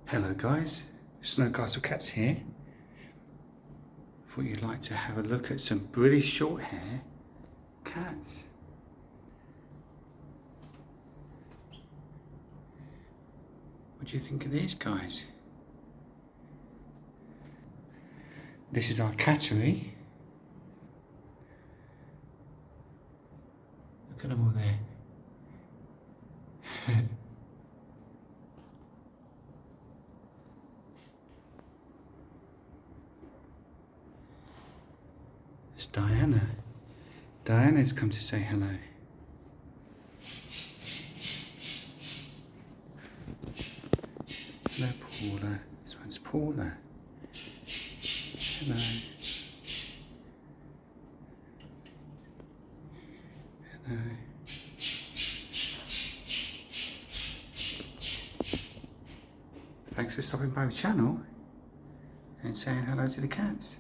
Hello guys, Snowcastle Cats here. Thought you'd like to have a look at some British Shorthair cats. What do you think of these guys? This is our cattery. Look at them all there. It's Diana. Diana's come to say hello. Hello, Paula. This one's Paula. Hello. Hello. Thanks for stopping by the channel and saying hello to the cats.